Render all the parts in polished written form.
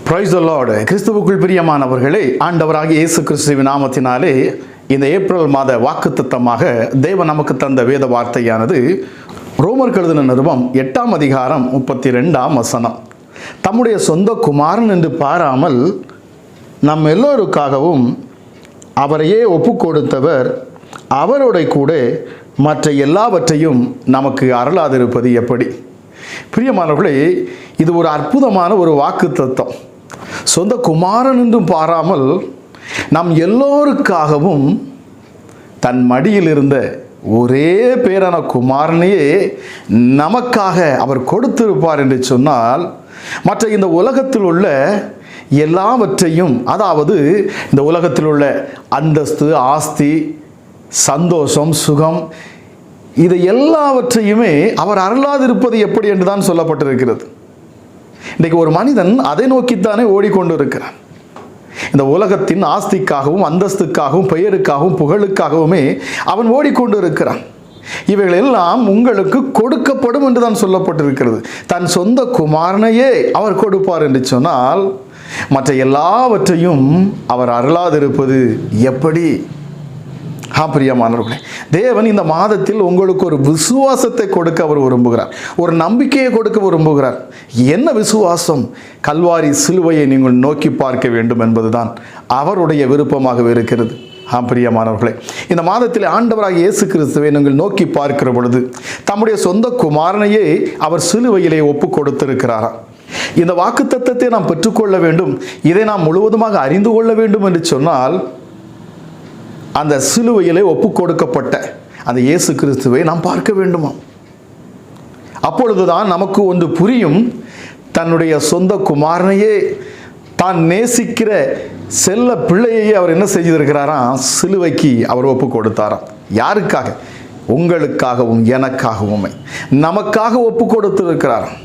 Praise the Lord. கிறிஸ்துவுக்குள் பிரியமானவர்களே, ஆண்டவராகிய இயேசு கிறிஸ்துவின் நாமத்தினாலே இந்த ஏப்ரல் மாத வாக்குத்தத்தமாக தேவன் நமக்கு தந்த வேத வார்த்தையானது ரோமருக்கு எழுதின நிருபம் 8ஆம் அதிகாரம் 32ஆம் வசனம். தம்முடைய சொந்த குமாரன் என்று பாராமல் நம் எல்லோருக்காகவும் அவரையே ஒப்பு கொடுத்தவர் அவரோட கூட மற்ற எல்லாவற்றையும் நமக்கு அருளாதிருப்பது எப்படி? பிரியமானவர்களே, இது ஒரு அற்புதமான ஒரு வாக்குத்தத்தம். சொந்த குமாரன் என்றும் பாராமல் நம் எல்லோருக்காகவும் தன் மடியில் இருந்த ஒரே பேரான குமாரனையே நமக்காக அவர் கொடுத்திருப்பார் என்று சொன்னால், மற்ற இந்த உலகத்தில் உள்ள எல்லாவற்றையும், அதாவது இந்த உலகத்தில் உள்ள அந்தஸ்து, ஆஸ்தி, சந்தோஷம், சுகம், இது எல்லாவற்றையுமே அவர் அருளாதிருப்பது எப்படி என்று தான் சொல்லப்பட்டிருக்கிறது. இன்றைக்கு ஒரு மனிதன் அதை நோக்கித்தானே ஓடிக்கொண்டு இருக்கிறான். இந்த உலகத்தின் ஆஸ்திக்காகவும், அந்தஸ்துக்காகவும், பெயருக்காகவும், புகழுக்காகவுமே அவன் ஓடிக்கொண்டு இருக்கிறான். இவைகள் எல்லாம் உங்களுக்கு கொடுக்கப்படும் என்று தான் சொல்லப்பட்டிருக்கிறது. தன் சொந்த குமாரனையே அவர் கொடுப்பார் என்று சொன்னால், மற்ற எல்லாவற்றையும் அவர் அருளாதிருப்பது எப்படி? பிரியமானவர்களே, தேவன் இந்த மாதத்தில் உங்களுக்கு ஒரு விசுவாசத்தை கொடுக்க அவர் விரும்புகிறார். ஒரு நம்பிக்கையை கொடுக்க விரும்புகிறார். என்ன விசுவாசம்? கல்வாரி சிலுவையை நீங்கள் நோக்கி பார்க்க வேண்டும் என்பதுதான் அவருடைய விருப்பமாக இருக்கிறது. பிரியமானவர்களே, இந்த மாதத்தில் ஆண்டவராகிய இயேசு கிறிஸ்துவை நீங்கள் நோக்கி பார்க்கிற பொழுது தம்முடைய சொந்த குமாரனையே அவர் சிலுவையிலே ஒப்பு கொடுத்திருக்கிறாராம். இந்த வாக்குத்தத்தத்தை நாம் பெற்றுக்கொள்ள வேண்டும், இதை நாம் முழுவதுமாக அறிந்து கொள்ள வேண்டும் என்று சொன்னால், அந்த சிலுவையிலே ஒப்பு கொடுக்கப்பட்ட அந்த இயேசு கிறிஸ்துவை நாம் பார்க்க வேண்டுமா? அப்பொழுதுதான் நமக்கு ஒன்று புரியும். தன்னுடைய சொந்த குமாரனையே, தான் நேசிக்கிற செல்ல பிள்ளையே அவர் என்ன செய்திருக்கிறாராம்? சிலுவைக்கு அவர் ஒப்பு கொடுத்தாராம். யாருக்காக? உங்களுக்காகவும் எனக்காகவுமே நமக்காக ஒப்பு கொடுத்திருக்கிறாராம்.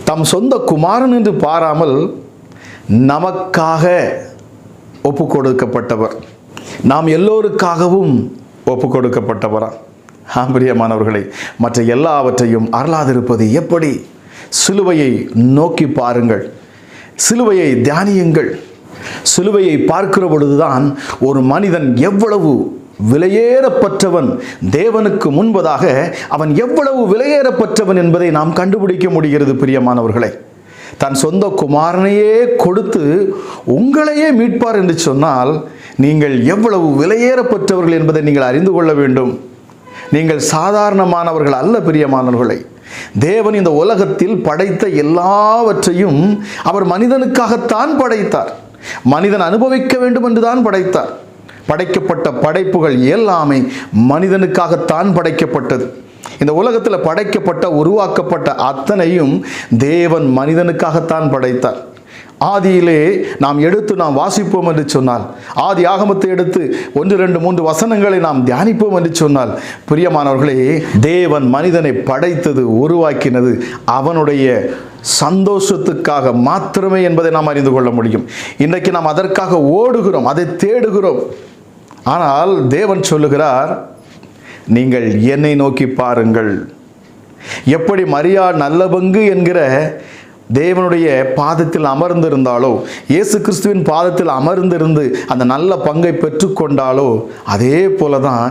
தம் சொந்த குமாரன் என்று பாராமல் நமக்காக ஒப்பு கொடுக்கப்பட்டவர், நாம் எல்லோருக்காகவும் ஒப்பு கொடுக்கப்பட்டவரா? பிரியமானவர்களே, மற்ற எல்லாவற்றையும் அருளாதிருப்பது எப்படி? சிலுவையை நோக்கி பாருங்கள், சிலுவையை தியானியுங்கள். சிலுவையை பார்க்கிற பொழுதுதான் ஒரு மனிதன் எவ்வளவு விலையேறப்பட்டவன், தேவனுக்கு முன்பதாக அவன் எவ்வளவு விலையேறப்பட்டவன் என்பதை நாம் கண்டுபிடிக்க முடிகிறது. பிரியமானவர்களே, தன் சொந்த குமாரனையே கொடுத்து உங்களையே மீட்பார் என்று சொன்னால், நீங்கள் எவ்வளவு விலையேறப்பட்டவர்கள் என்பதை நீங்கள் அறிந்து கொள்ள வேண்டும். நீங்கள் சாதாரணமானவர்கள் அல்ல. பிரியமானவர்களை, தேவன் இந்த உலகத்தில் படைத்த எல்லாவற்றையும் அவர் மனிதனுக்காகத்தான் படைத்தார். மனிதன் அனுபவிக்க வேண்டும் என்று தான் படைத்தார். படைக்கப்பட்ட படைப்புகள் எல்லாமே மனிதனுக்காகத்தான் படைக்கப்பட்டது. இந்த உலகத்தில் படைக்கப்பட்ட, உருவாக்கப்பட்ட அத்தனையும் தேவன் மனிதனுக்காகத்தான் படைத்தார். ஆதியிலே நாம் வாசிப்போம் என்று சொன்னால், ஆதி ஆகமத்தை எடுத்து 1, 2, 3 வசனங்களை நாம் தியானிப்போம் என்று சொன்னால், பிரியமானவர்களே, தேவன் மனிதனை படைத்தது, உருவாக்கினது அவனுடைய சந்தோஷத்துக்காக மாத்திரமே என்பதை நாம் அறிந்து கொள்ள முடியும். இன்றைக்கு நாம் அதற்காக ஓடுகிறோம், அதை தேடுகிறோம். ஆனால் தேவன் சொல்லுகிறார், நீங்கள் என்னை நோக்கி பாருங்கள். எப்படி மரியா நல்ல பங்கு என்கிற தேவனுடைய பாதத்தில் அமர்ந்திருந்தாலோ, இயேசு கிறிஸ்துவின் பாதத்தில் அமர்ந்திருந்து அந்த நல்ல பங்கை பெற்றுக்கொண்டாலோ, அதே போல தான்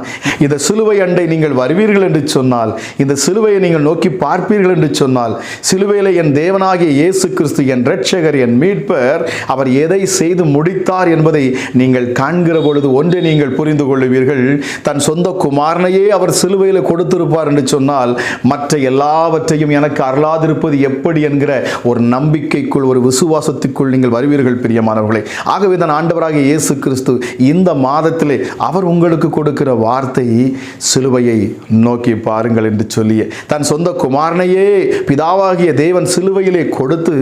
இந்த சிலுவை அண்டை நீங்கள் வருவீர்கள் என்று சொன்னால், இந்த சிலுவையை நீங்கள் நோக்கி பார்ப்பீர்கள் என்று சொன்னால், சிலுவையில் என் தேவனாகிய இயேசு கிறிஸ்து, என் இரட்சகர், என் மீட்பர், அவர் எதை செய்து முடித்தார் என்பதை நீங்கள் காண்கிற பொழுது ஒன்றை நீங்கள் புரிந்து கொள்வீர்கள். தன் சொந்த குமாரனையே அவர் சிலுவையில் கொடுத்திருப்பார் என்று சொன்னால், மற்ற எல்லாவற்றையும் எனக்கு அருளாதிருப்பது எப்படி என்கிற ஒரு நம்பிக்கைக்குள், ஒரு விசுவாசத்துக்குள் நீங்கள் வருவீர்கள். பிரியமானவர்களே, ஆகவே தான் ஆண்டவராகிய இயேசு கிறிஸ்து இந்த மாதத்திலே அவர் உங்களுக்கு கொடுக்கிற வார்த்தை, சிலுவையை நோக்கி பாருங்கள் என்று சொல்லியே, தன் சொந்த குமாரனையே பிதாவாகிய தேவன் சிலுவையிலே கொடுத்து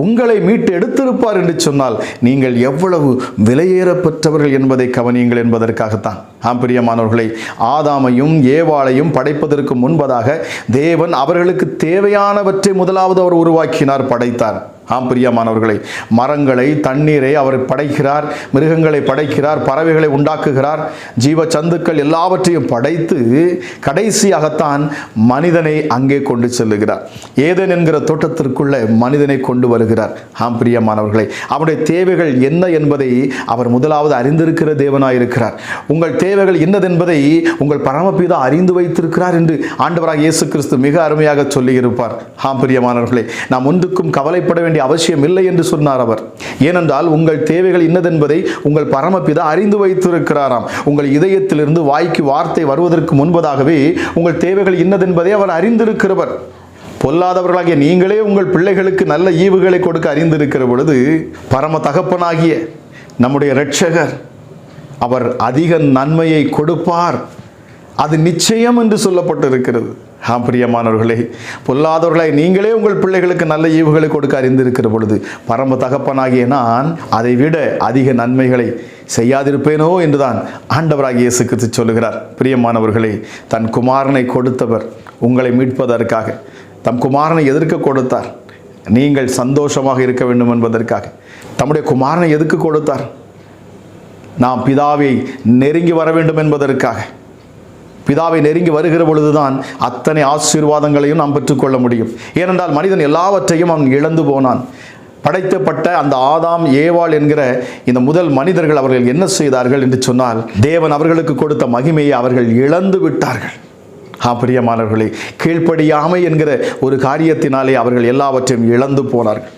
உங்களை மீட்டு எடுத்திருப்பார் என்று சொன்னால், நீங்கள் எவ்வளவு விலையேறப்பட்டவர்கள் என்பதை கவனியுங்கள் என்பதற்காகத்தான். பிரியமானவர்களே, ஆதாமையும் ஏவாளையும் படைப்பதற்கு முன்பதாக தேவன் அவர்களுக்கு தேவையானவற்றை முதலாவது அவர் உருவாக்கினார், படைத்தார். பிரியமானவர்களே, மரங்களை, தண்ணீரை அவர் படைக்கிறார், மிருகங்களை படைக்கிறார், பறவைகளை உண்டாக்குகிறார், ஜீவ சந்துக்கள் எல்லாவற்றையும் படைத்து கடைசியாகத்தான் மனிதனை அங்கே கொண்டு செல்லுகிறார். ஏதேன் என்கிற தோட்டத்திற்குள்ள மனிதனை கொண்டு வருகிறார். பிரியமானவர்களே, அவருடைய தேவைகள் என்ன என்பதை அவர் முதலாவது அறிந்திருக்கிற தேவனாயிருக்கிறார். உங்கள் தேவைகள் என்னதென்பதை உங்கள் பரமபிதா அறிந்து வைத்திருக்கிறார் என்று ஆண்டவராக இயேசு கிறிஸ்து மிக அருமையாக சொல்லியிருப்பார். பிரியமானவர்களே, நாம் ஒன்றுக்கும் கவலைப்பட வேண்டிய அவசியம் இல்லை என்று சொன்னார் அவர். ஏனென்றால் உங்கள் தேவைகள் இன்னதென்பதை உங்கள் பரமபிதா அறிந்து வைத்திருக்கிறாராம். உங்கள் இதயத்திலிருந்து வாய்க்கு வார்த்தை வருவதற்கு முன்பதாகவே உங்கள் தேவைகள் இன்னதென்பதை அவர் அறிந்திருக்கிறவர். பொல்லாதவர்களாகிய நீங்களே உங்கள் பிள்ளைகளுக்கு நல்ல ஈவுகளை கொடுக்க அறிந்திருக்கிற பொழுது, பரம தகப்பனாகிய நம்முடைய இரட்சகர் அவர் அதிக நன்மையை கொடுப்பார், அது நிச்சயம் என்று சொல்லப்பட்டிருக்கிறது. பிரியமானவர்களே, பொல்லாதவர்களை நீங்களே உங்கள் பிள்ளைகளுக்கு நல்ல ஈவுகளை கொடுக்க அறிந்திருக்கிற பொழுது, பரம தகப்பனாகிய நான் அதை விட அதிக நன்மைகளை செய்யாதிருப்பேனோ என்றுதான் ஆண்டவராகிய இயேசு கிறிஸ்து சொல்லுகிறார். பிரியமானவர்களே, தன் குமாரனை கொடுத்தவர் உங்களை மீட்பதற்காக தம் குமாரனை எதற்கு கொடுத்தார்? நீங்கள் சந்தோஷமாக இருக்க வேண்டும் என்பதற்காக. தம்முடைய குமாரனை எதுக்கு கொடுத்தார்? நாம் பிதாவை நெருங்கி வர வேண்டும் என்பதற்காக. பிதாவை நெருங்கி வருகிற பொழுதுதான் அத்தனை ஆசீர்வாதங்களையும் நாம் பெற்றுக்கொள்ள முடியும். ஏனென்றால் மனிதன் எல்லாவற்றையும் அவன் இழந்து போனான். படைக்கப்பட்ட அந்த ஆதாம் ஏவாள் என்கிற இந்த முதல் மனிதர்கள் அவர்கள் என்ன செய்தார்கள் என்று சொன்னால், தேவன் அவர்களுக்கு கொடுத்த மகிமையை அவர்கள் இழந்து விட்டார்கள். பிரியமானவர்களே, கீழ்ப்படியாமை என்கிற ஒரு காரியத்தினாலே அவர்கள் எல்லாவற்றையும் இழந்து போனார்கள்.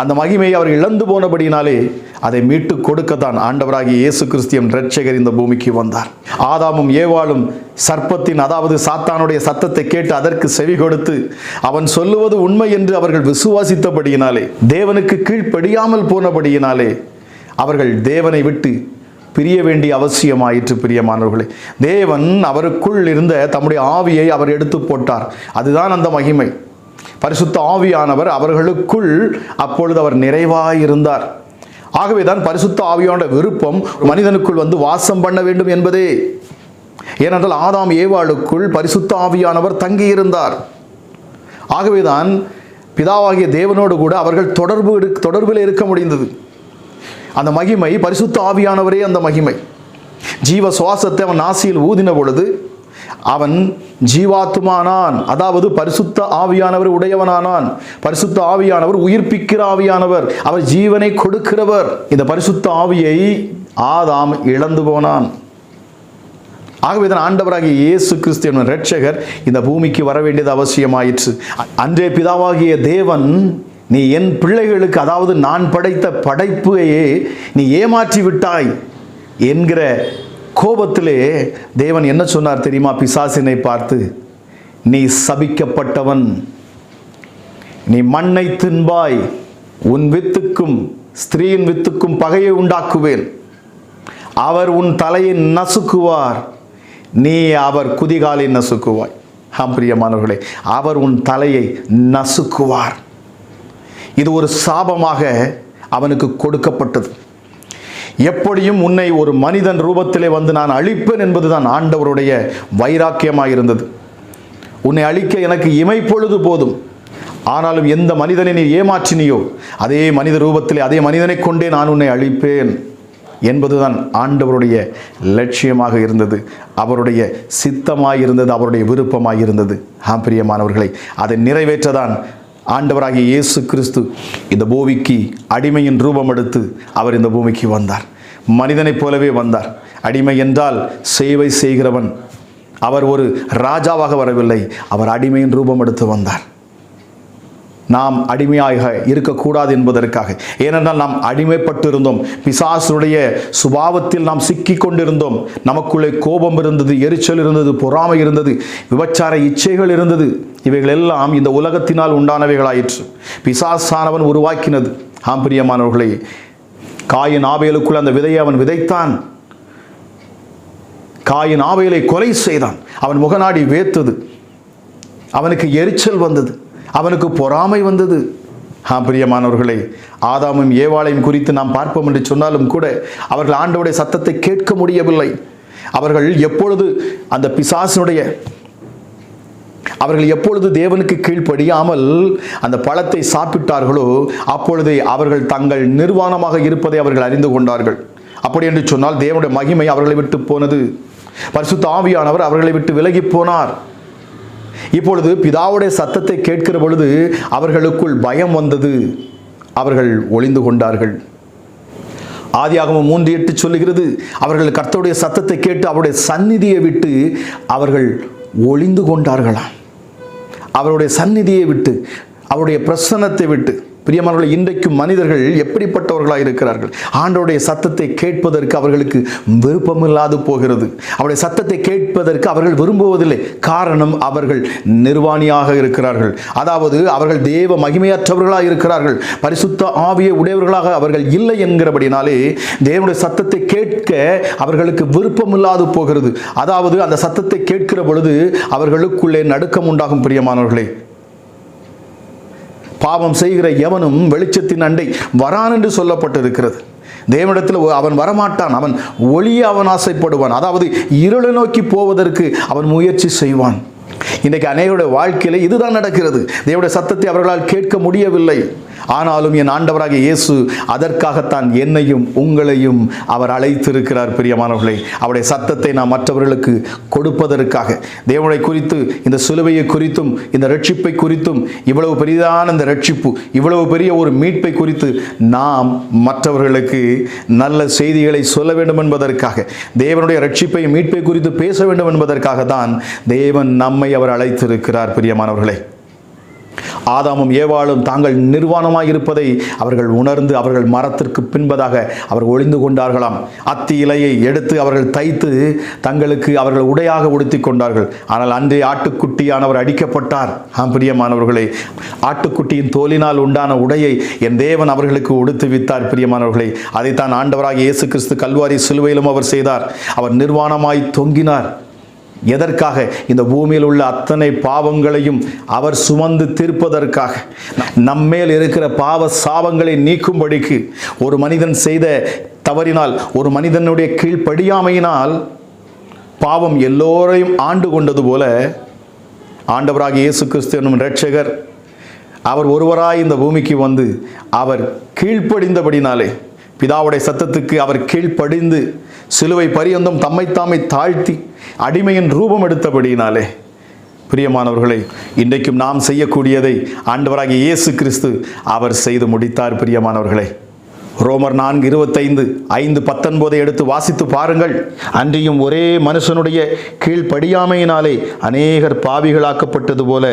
அந்த மகிமையை அவர் இழந்து போனபடினாலே அதை மீட்டு கொடுக்கத்தான் ஆண்டவராகிய இயேசு கிறிஸ்து இரட்சகர் இந்த பூமிக்கு வந்தார். ஆதாமும் ஏவாளும் சர்ப்பத்தின், அதாவது சாத்தானுடைய சத்தத்தை கேட்டு அதற்கு செவி கொடுத்து அவன் சொல்லுவது உண்மை என்று அவர்கள் விசுவாசித்தபடியினாலே, தேவனுக்கு கீழ்ப்படியாமல் போனபடியினாலே அவர்கள் தேவனை விட்டு பிரிய வேண்டிய அவசியமாயிற்று. பிரியமானவர்களே, தேவன் அவருக்குள் இருந்த தம்முடைய ஆவியை அவர் எடுத்து போட்டார். அதுதான் அந்த மகிமை. பரிசுத்த ஆவியானவர் அவர்களுக்குள் அப்பொழுது அவர் நிறைவாயிருந்தார். ஆகவேதான் பரிசுத்த ஆவியான விருப்பம் மனிதனுக்குள் வந்து வாசம் பண்ண வேண்டும் என்பதே. ஏனென்றால் ஆதாம் ஏவாளுக்குள் பரிசுத்த ஆவியானவர் தங்கியிருந்தார். ஆகவேதான் பிதாவாகிய தேவனோடு கூட அவர்கள் தொடர்பில் இருக்க முடிந்தது. அந்த மகிமை பரிசுத்த ஆவியானவரே. அந்த மகிமை ஜீவ சுவாசத்தை அவன் நாசியில் ஊதின பொழுது அவன் ஜீவாத்மானான், அதாவது பரிசுத்த ஆவியானவர் உடையவனானான். பரிசுத்த ஆவியானவர் உயிர்ப்பிக்கிற ஆவியானவர், அவர் ஜீவனை கொடுக்கிறவர். இந்த பரிசுத்த ஆவியை ஆதாம் இழந்து போனான். ஆகவேதான் ஆண்டவராகிய இயேசு கிறிஸ்து என்ற இரட்சகர் இந்த பூமிக்கு வர வேண்டியது அவசியமாயிற்று. அன்றே பிதாவாகிய தேவன், நீ என் பிள்ளைகளுக்கு, அதாவது நான் படைத்த படைப்பையே நீ ஏமாற்றி விட்டாய் என்கிற கோபத்திலே தேவன் என்ன சொன்னார் தெரியுமா? பிசாசினை பார்த்து, நீ சபிக்கப்பட்டவன், நீ மண்ணை தின்பாய், உன் வித்துக்கும் ஸ்திரீயின் வித்துக்கும் பகையை உண்டாக்குவேன், அவர் உன் தலையை நசுக்குவார், நீ அவர் குதிகாலை நசுக்குவாய். பிரியமானவர்களே, அவர் உன் தலையை நசுக்குவார். இது ஒரு சாபமாக அவனுக்கு கொடுக்கப்பட்டது. எப்படியும் உன்னை ஒரு மனிதன் ரூபத்திலே வந்து நான் அழிப்பேன் என்பதுதான் ஆண்டவருடைய வைராக்கியமாக இருந்தது. உன்னை அழிக்க எனக்கு இமைப்பொழுது போதும், ஆனாலும் எந்த மனிதனை நீ ஏமாற்றினியோ அதே மனித ரூபத்திலே அதே மனிதனை கொண்டே நான் உன்னை அழிப்பேன் என்பதுதான் ஆண்டவருடைய லட்சியமாக இருந்தது, அவருடைய சித்தமாக இருந்தது, அவருடைய விருப்பமாக இருந்தது. பிரியமானவர்களை, அதை நிறைவேற்றதான் ஆண்டவராகிய இயேசு கிறிஸ்து இந்த பூமிக்கு அடிமையின் ரூபம் எடுத்து அவர் இந்த பூமிக்கு வந்தார். மனிதனைப் போலவே வந்தார். அடிமை என்றால் சேவை செய்கிறவன். அவர் ஒரு ராஜாவாக வரவில்லை, அவர் அடிமையின் ரூபம் எடுத்து வந்தார். நாம் அடிமையாக இருக்கக்கூடாது என்பதற்காக. ஏனென்றால் நாம் அடிமைப்பட்டு இருந்தோம். பிசாசுடைய சுபாவத்தில் நாம் சிக்கி கொண்டிருந்தோம். நமக்குள்ளே கோபம் இருந்தது, எரிச்சல் இருந்தது, பொறாமை இருந்தது, விபச்சார இச்சைகள் இருந்தது. இவைகள் எல்லாம் இந்த உலகத்தினால் உண்டானவைகளாயிற்று, பிசாசானவன் உருவாக்கினது. பிரியமானவர்களே, காயின் ஆபேலுக்குள் அந்த விதையை அவன் விதைத்தான். காயின் ஆபேலை கொலை செய்தான். அவன் முகநாடி வேர்த்தது, அவனுக்கு எரிச்சல் வந்தது, அவனுக்கு பொறாமை வந்தது. பிரியமானவர்களே, ஆதாமும் ஏவாளையும் குறித்து நாம் பார்ப்போம் என்று சொன்னாலும் கூட அவர்கள் ஆண்டவருடைய சத்தத்தை கேட்க முடியவில்லை. அவர்கள் எப்பொழுது அந்த பிசாசினுடைய அவர்கள் எப்பொழுது தேவனுக்கு கீழ்ப்படியாமல் அந்த பழத்தை சாப்பிட்டார்களோ அப்பொழுதே அவர்கள் தங்கள் நிர்வாணமாக இருப்பதை அவர்கள் அறிந்து கொண்டார்கள். அப்படி என்று சொன்னால் தேவனுடைய மகிமை அவர்களை விட்டு போனது. பரிசுத்த ஆவியானவர் அவர்களை விட்டு விலகி போனார். இப்பொழுது பிதாவுடைய சத்தத்தை கேட்கிற பொழுது அவர்களுக்குள் பயம் வந்தது. அவர்கள் ஒளிந்து கொண்டார்கள். ஆதியாகமம் 3:8 சொல்லுகிறது, அவர்கள் கர்த்தருடைய சத்தத்தை கேட்டு அவருடைய சந்நிதியை விட்டு அவர்கள் ஒளிந்து கொண்டார்களாம். அவருடைய சந்நிதியை விட்டு, அவருடைய பிரசன்னத்தை விட்டு. பிரியமானவர்களே, இன்றைக்கும் மனிதர்கள் எப்படிப்பட்டவர்களாக இருக்கிறார்கள்? ஆண்டவருடைய சத்தத்தை கேட்பதற்கு அவர்களுக்கு விருப்பமில்லாது போகிறது. அவருடைய சத்தத்தை கேட்பதற்கு அவர்கள் விரும்புவதில்லை. காரணம், அவர்கள் நிர்வாணியாக இருக்கிறார்கள். அதாவது அவர்கள் தேவ மகிமையற்றவர்களாக இருக்கிறார்கள். பரிசுத்த ஆவியை உடையவர்களாக அவர்கள் இல்லை என்கிறபடினாலே தேவனுடைய சத்தத்தை கேட்க அவர்களுக்கு விருப்பமில்லாது போகிறது. அதாவது அந்த சத்தத்தை கேட்கிற பொழுது அவர்களுக்குள்ளே நடுக்கம் உண்டாகும். பிரியமானவர்களே, பாவம் செய்கிற எவனும் வெளிச்சத்தின் அண்டை வரான் என்று சொல்லப்பட்டிருக்கிறது. தேவனிடத்தில் அவன் வரமாட்டான். அவன் ஒளிய அவன் ஆசைப்படுவான். அதாவது இருளை நோக்கி போவதற்கு அவன் முயற்சி செய்வான். இன்றைக்கு அநேகருடைய வாழ்க்கையில் இதுதான் நடக்கிறது. தேவனுடைய சத்தத்தை அவர்களால் கேட்க முடியவில்லை. ஆனாலும் என் ஆண்டவராகிய இயேசு அதற்காகத்தான் என்னையும் உங்களையும் அவர் அழைத்திருக்கிறார். பிரியமானவர்களே, அவருடைய சத்தத்தை நாம் மற்றவர்களுக்கு கொடுப்பதற்காக. தேவனை குறித்து, இந்த சிலுவையை குறித்தும், இந்த ரட்சிப்பை குறித்தும், இவ்வளவு பெரிதான இந்த ரட்சிப்பு, இவ்வளவு பெரிய ஒரு மீட்பை குறித்து நாம் மற்றவர்களுக்கு நல்ல செய்திகளை சொல்ல வேண்டும் என்பதற்காக, தேவனுடைய ரட்சிப்பை மீட்பை குறித்து பேச வேண்டும் என்பதற்காக தான் தேவன் நம்மை அவர் அழைத்திருக்கிறார். பிரியமானவர்களே, ஆதாமும் ஏவாளும் தாங்கள் நிர்வாணமாய் இருப்பதை அவர்கள் உணர்ந்து அவர்கள் மரத்திற்கு பின்பதாக அவர்கள் ஒளிந்து கொண்டார்களாம். அத்தி இலையை எடுத்து அவர்கள் தைத்து தங்களுக்கு அவர்கள் உடையாக உடுத்தி கொண்டார்கள். ஆனால் அன்றே ஆட்டுக்குட்டியானவர் அடிக்கப்பட்டார். பிரியமானவர்களே, ஆட்டுக்குட்டியின் தோலினால் உண்டான உடையை என் தேவன் அவர்களுக்கு உடுத்துவித்தார். பிரியமானவர்களே, அதைத்தான் ஆண்டவராகிய இயேசு கிறிஸ்து கல்வாரி சிலுவையிலும் அவர் செய்தார். அவர் நிர்வாணமாய் தொங்கினார். எதற்காக? இந்த பூமியில் உள்ள அத்தனை பாவங்களையும் அவர் சுமந்து தீர்ப்பதற்காக. நம்மேல் இருக்கிற பாவ சாபங்களை நீக்கும்படிக்கு, ஒரு மனிதன் செய்த தவறினால், ஒரு மனிதனுடைய கீழ்ப்படியாமையினால் பாவம் எல்லோரையும் ஆண்டு கொண்டது போல ஆண்டவராகிய இயேசு கிறிஸ்து என்னும் இரட்சகர் அவர் ஒருவராய் இந்த பூமிக்கு வந்து அவர் கீழ்ப்படிந்தபடினாலே, பிதாவுடைய சத்தத்துக்கு அவர் கீழ்ப்படிந்து சிலுவை பரியந்தம் தம்மைத்தாமை தாழ்த்தி அடிமையின் ரூபம் எடுத்தபடியினாலே, பிரியமானவர்களே, இன்றைக்கும் நாம் செய்யக்கூடியதை ஆண்டவராகிய இயேசு கிறிஸ்து அவர் செய்து முடித்தார். பிரியமானவர்களே, ரோமர் 4:25-5:19 எடுத்து வாசித்து பாருங்கள். அன்றியும் ஒரே மனுஷனுடைய கீழ்ப்படியாமையினாலே அநேகர் பாவிகளாக்கப்பட்டது போல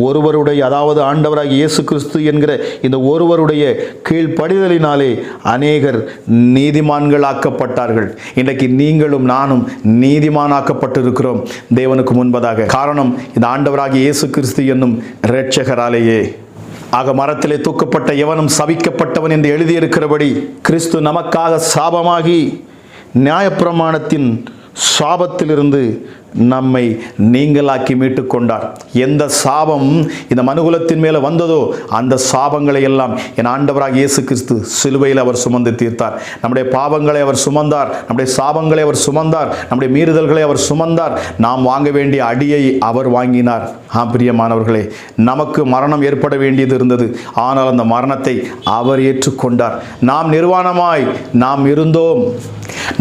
ஒருவருடைய, அதாவது ஆண்டவராகிய இயேசு கிறிஸ்து என்கிற இந்த ஒருவருடைய கீழ்ப்படிதலினாலே அநேகர் நீதிமான்களாக்கப்பட்டார்கள். இன்றைக்கு நீங்களும் நானும் நீதிமானாக்கப்பட்டிருக்கிறோம் தேவனுக்கு முன்பதாக. காரணம், இந்த ஆண்டவராகிய இயேசு கிறிஸ்து என்னும் இரட்சகராலேயே. ஆக மரத்திலே தூக்கப்பட்ட எவனும் சபிக்கப்பட்டவன் என்று எழுதியிருக்கிறபடி கிறிஸ்து நமக்காக சாபமாகி நியாயப்பிரமாணத்தின் சாபத்திலிருந்து நம்மை நீங்களாக்கி மீட்டு கொண்டார். எந்த சாபம் இந்த மனுகுலத்தின் மேலே வந்ததோ அந்த சாபங்களை எல்லாம் என் ஆண்டவராக இயேசு கிறிஸ்து சிலுவையில் அவர் சுமந்து தீர்த்தார். நம்முடைய பாவங்களை அவர் சுமந்தார், நம்முடைய சாபங்களை அவர் சுமந்தார், நம்முடைய மீறுதல்களை அவர் சுமந்தார். நாம் வாங்க வேண்டிய அடியை அவர் வாங்கினார். பிரியமானவர்களே, நமக்கு மரணம் ஏற்பட வேண்டியது இருந்தது. ஆனால் அந்த மரணத்தை அவர் ஏற்றுக்கொண்டார். நாம் நிர்வாணமாய் நாம் இருந்தோம்,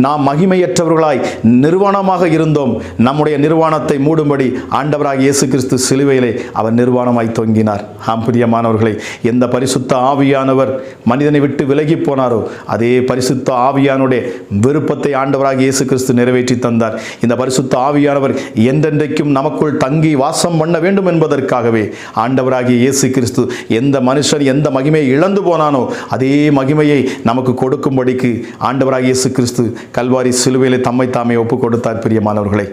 நாம் மகிமையற்றவர்களாய் நிர்வாணமாக இருந்தோம். நம்முடைய நிர்வாணத்தை மூடும்படி ஆண்டவராக இயேசு கிறிஸ்து சிலுவையிலே அவர் நிர்வாணமாய் தொங்கினார். பிரியமானவர்களே, எந்த பரிசுத்த ஆவியானவர் மனிதனை விட்டு விலகி போனாரோ அதே பரிசுத்த ஆவியானுடைய விருப்பத்தை ஆண்டவராக இயேசு கிறிஸ்து நிறைவேற்றி தந்தார். இந்த பரிசுத்த ஆவியானவர் என்றென்றைக்கும் நமக்குள் தங்கி வாசம் பண்ண வேண்டும் என்பதற்காகவே ஆண்டவராகிய இயேசு கிறிஸ்து எந்த மனுஷன் எந்த மகிமையை இழந்து போனானோ அதே மகிமையை நமக்கு கொடுக்கும்படிக்கு ஆண்டவராகிய இயேசு கிறிஸ்து கல்வாரி சிலுவையிலே தம்மை தாமே ஒப்பு கொடுத்தார். பிரியமானவர்களே,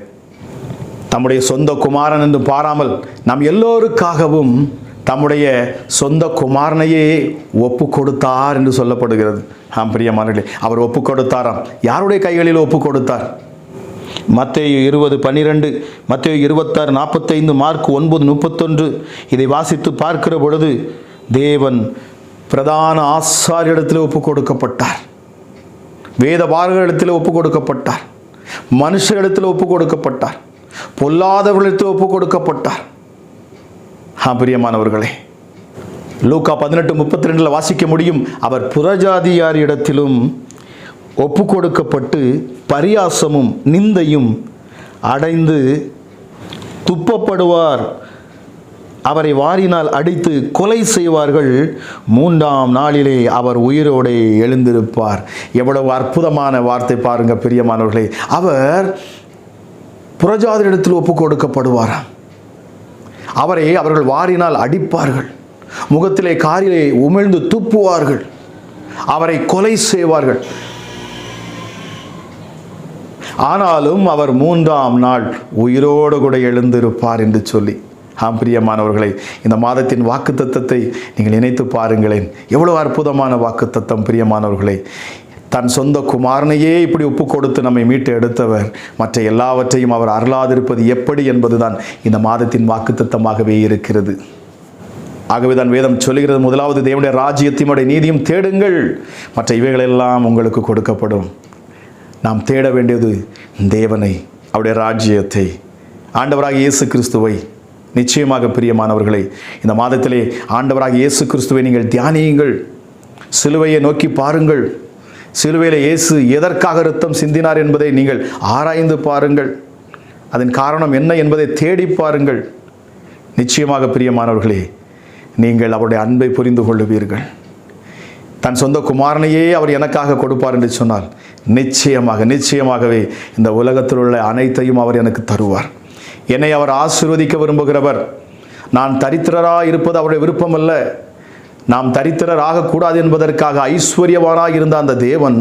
தம்முடைய சொந்த குமாரன் என்று பாராமல் நம் எல்லோருக்காகவும் தம்முடைய சொந்த குமாரனையே ஒப்பு கொடுத்தார் என்று சொல்லப்படுகிறது. பிரியமானவர்களே, அவர் ஒப்பு கொடுத்தாராம். யாருடைய கைகளில் ஒப்பு கொடுத்தார்? மத்தேயு 20:12, மத்தேயு 26:45, மார்க் 9:31 இதை வாசித்து பார்க்கிற பொழுது தேவன் பிரதான ஆசாரியரிடத்தில் ஒப்பு கொடுக்கப்பட்டார், வேத பாரகரிடத்தில் ஒப்பு கொடுக்கப்பட்டார், மனுஷரிடத்தில் ஒப்பு கொடுக்கப்பட்டார், பொல்லாதவர்களிடத்தில் ஒப்பு கொடுக்கப்பட்டார். பிரியமானவர்களே, லூக்கா 18:32 வாசிக்க முடியும். அவர் புறஜாதியாரிடத்திலும் ஒப்பு கொடுக்கப்பட்டு பரியாசமும் நிந்தையும் அடைந்து துப்பப்படுவார். அவரை வாரினால் அடித்து கொலை செய்வார்கள். 3ஆம் நாளிலே அவர் உயிரோடு எழுந்திருப்பார். எவ்வளவு அற்புதமான வார்த்தை பாருங்க பிரியமானவர்களே. அவர் புறஜாதியிடத்தில் ஒப்பு கொடுக்கப்படுவாராம். அவரை அவர்கள் வாரினால் அடிப்பார்கள், முகத்திலே காரிலே உமிழ்ந்து துப்புவார்கள், அவரை கொலை செய்வார்கள். ஆனாலும் அவர் 3ஆம் நாள் உயிரோடு கூட எழுந்திருப்பார் என்று சொல்லி, பிரியமானவர்களை, இந்த மாதத்தின் வாக்குத்தத்தத்தை நீங்கள் நினைத்து பாருங்களேன். எவ்வளவு அற்புதமான வாக்குத்தத்தம் பிரியமானவர்களே. தன் சொந்த குமாரனையே இப்படி ஒப்பு கொடுத்து நம்மை மீட்டு எடுத்தவர் மற்ற எல்லாவற்றையும் அவர் அருளாதிருப்பது எப்படி என்பதுதான் இந்த மாதத்தின் வாக்குத்தத்தமாகவே இருக்கிறது. ஆகவே தான் வேதம் சொல்லுகிறது, முதலாவது தேவனுடைய ராஜ்யத்தையும் நீதியும் தேடுங்கள், மற்ற இவைகளெல்லாம் உங்களுக்கு கொடுக்கப்படும். நாம் தேட வேண்டியது தேவனை, அவருடைய ராஜ்யத்தை, ஆண்டவராகிய இயேசு கிறிஸ்துவை. நிச்சயமாக பிரியமானவர்களே, இந்த மாதத்திலே ஆண்டவராகிய இயேசு கிறிஸ்துவை நீங்கள் தியானியுங்கள். சிலுவையை நோக்கி பாருங்கள். சிலுவையில் இயேசு எதற்காக இரத்தம் சிந்தினார் என்பதை நீங்கள் ஆராய்ந்து பாருங்கள். அதன் காரணம் என்ன என்பதை தேடி பாருங்கள். நிச்சயமாக பிரியமானவர்களே, நீங்கள் அவருடைய அன்பை புரிந்து கொள்ளுவீர்கள். தன் சொந்த குமாரனையே அவர் எனக்காக கொடுப்பார் என்று சொன்னால் நிச்சயமாகவே இந்த உலகத்தில் உள்ள அனைத்தையும் அவர் எனக்கு தருவார். என்னை அவர் ஆசீர்வதிக்க விரும்புகிறவர். நான் தரித்திரராக இருப்பது அவருடைய விருப்பம் அல்ல. நாம் தரித்திரர் ஆகக்கூடாது என்பதற்காக ஐஸ்வர்யவானாக இருந்த அந்த தேவன்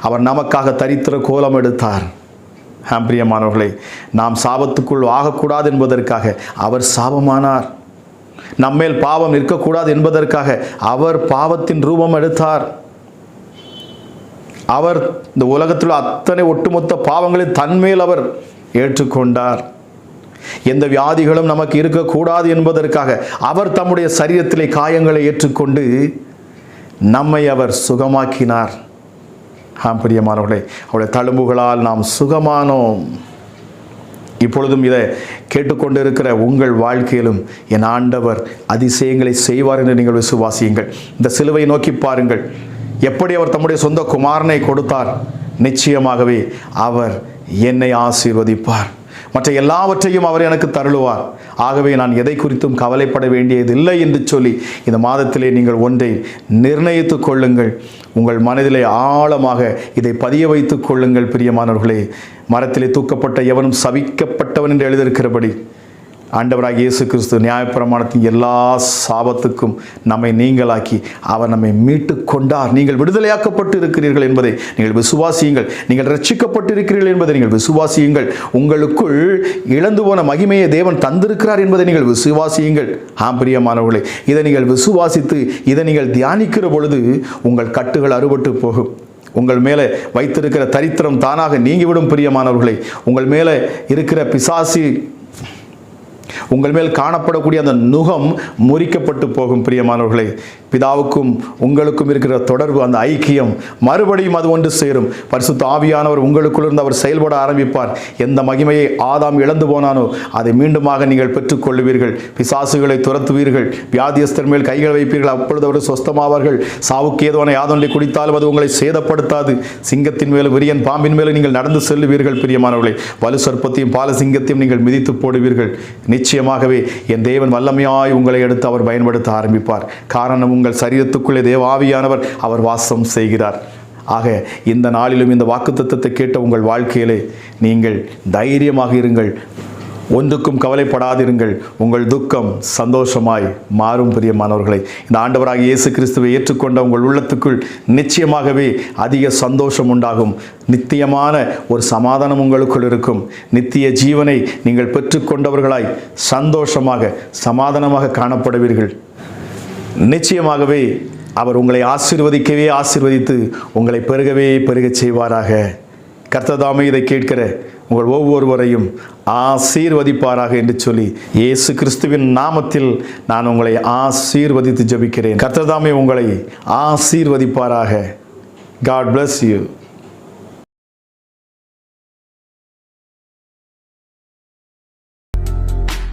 அவர் நமக்காக தரித்திர கோலம் எடுத்தார். பிரியமானவர்களே, நாம் சாபத்துக்குள் ஆகக்கூடாது என்பதற்காக அவர் சாபமானார். நம்மேல் பாவம் நிற்கக்கூடாது என்பதற்காக அவர் பாவத்தின் ரூபம் எடுத்தார். அவர் இந்த உலகத்தில் அத்தனை ஒட்டுமொத்த பாவங்களை தன்மேல் அவர் ஏற்றுக்கொண்டார். எந்த வியாதிகளும் நமக்கு இருக்கக்கூடாது என்பதற்காக அவர் தம்முடைய சரீரத்திலே காயங்களை ஏற்றுக்கொண்டு நம்மை அவர் சுகமாக்கினார். பிரியமானவர்களே, அவருடைய தழும்புகளால் நாம் சுகமானோம். இப்பொழுதும் இதை கேட்டுக்கொண்டு இருக்கிற உங்கள் வாழ்க்கையிலும் என் ஆண்டவர் அதிசயங்களை செய்வார் என்று நீங்கள் விசுவாசியுங்கள். இந்த சிலுவை நோக்கி பாருங்கள். எப்படி அவர் தம்முடைய சொந்த குமாரனை கொடுத்தார், நிச்சயமாகவே அவர் என்னை ஆசீர்வதிப்பார். மற்ற எல்லாவற்றையும் அவர் எனக்கு தருளுவார். ஆகவே நான் எதை குறித்தும் கவலைப்பட வேண்டியதில்லை என்று சொல்லி இந்த மாதத்திலே நீங்கள் ஒன்றை நிர்ணயித்துக் கொள்ளுங்கள். உங்கள் மனதிலே ஆழமாக இதை பதிய வைத்துக் கொள்ளுங்கள். பிரியமானவர்களே, மரத்திலே தூக்கப்பட்ட எவனும் சபிக்கப்பட்டவன் என்று எழுதியிருக்கிறபடி ஆண்டவராகிய இயேசு கிறிஸ்து நியாயப்பிரமாணத்தின் எல்லா சாபத்துக்கும் நம்மை நீங்களாக்கி அவர் நம்மை மீட்டு கொண்டார். நீங்கள் விடுதலையாக்கப்பட்டு இருக்கிறீர்கள் என்பதை நீங்கள் விசுவாசியுங்கள். நீங்கள் ரட்சிக்கப்பட்டு இருக்கிறீர்கள் என்பதை நீங்கள் விசுவாசியுங்கள். உங்களுக்குள் இழந்து போன மகிமையை தேவன் தந்திருக்கிறார் என்பதை நீங்கள் விசுவாசியுங்கள். பிரியமானவர்களே, இதை நீங்கள் விசுவாசித்து இதை நீங்கள் தியானிக்கிற பொழுது உங்கள் கட்டுகள் அறுபட்டு போகும். உங்கள் மேலே வைத்திருக்கிற தரித்திரம் தானாக நீங்கிவிடும். பிரியமானவர்களே, உங்கள் மேலே இருக்கிற பிசாசி, உங்கள் மேல் காணப்படக்கூடிய அந்த நுகம் முறிக்கப்பட்டு போகும். பிரியமானவர்களே, பிதாவுக்கும் உங்களுக்கும் இருக்கிற தொடர்பு, அந்த ஐக்கியம் மறுபடியும் அது ஒன்று சேரும். பரிசுத்த ஆவியானவர் உங்களுக்குள் இருந்து அவர் செயல்பட ஆரம்பிப்பார். எந்த மகிமையை ஆதாம் இழந்து போனானோ அதை மீண்டுமாக நீங்கள் பெற்றுக்கொள்ளுவீர்கள். பிசாசுகளை துரத்துவீர்கள். வியாதியஸ்தர் மேல் கைகள் வைப்பீர்கள், அப்பொழுது அவர் சொஸ்தமாவார்கள். சாவுக்கு ஏதுவான யாதொன்றை குடித்தாலும் அது உங்களை சேதப்படுத்தாது. சிங்கத்தின் மேலும் விரியன் பாம்பின் மேலும் நீங்கள் நடந்து செல்லுவீர்கள். பிரியமானவர்களே, வலு சர்ப்பத்தையும் பால சிங்கத்தையும் நீங்கள் மிதித்து போடுவீர்கள். நிச்சயமாகவே என் தேவன் வல்லமையாய் உங்களை எடுத்து அவர் பயன்படுத்த ஆரம்பிப்பார். காரணம், உங்கள் சரீரத்துக்குள்ளே தேவாவியானவர் அவர் வாசம் செய்கிறார். ஆக இந்த நாளிலும் இந்த வாக்குத்தத்தத்தை கேட்ட உங்கள் வாழ்க்கையிலே நீங்கள் தைரியமாக இருங்கள். ஒன்றுக்கும் கவலைப்படாதிருங்கள். உங்கள் துக்கம் சந்தோஷமாய் மாறும். பிரியமானவர்களை, இந்த ஆண்டவராகிய இயேசு கிறிஸ்துவை ஏற்றுக்கொண்ட உங்கள் உள்ளத்துக்குள் நிச்சயமாகவே அதிக சந்தோஷம் உண்டாகும். நித்தியமான ஒரு சமாதானம் உங்களுக்குள் இருக்கும். நித்திய ஜீவனை நீங்கள் பெற்றுக்கொண்டவர்களாய் சந்தோஷமாக சமாதானமாக காணப்படுவீர்கள். நிச்சயமாகவே அவர் உங்களை ஆசீர்வதிக்கவே ஆசீர்வதித்து உங்களை பெருகவே பெருகச் செய்வாராக. கர்த்ததாமே இதை கேட்கிற உங்கள் ஒவ்வொருவரையும் ஆசீர்வதிப்பாராக என்று சொல்லி இயேசு கிறிஸ்துவின் நாமத்தில் நான் உங்களை ஆசீர்வதித்து ஜெபிக்கிறேன். கர்த்ததாமே உங்களை ஆசீர்வதிப்பாராக. God bless you.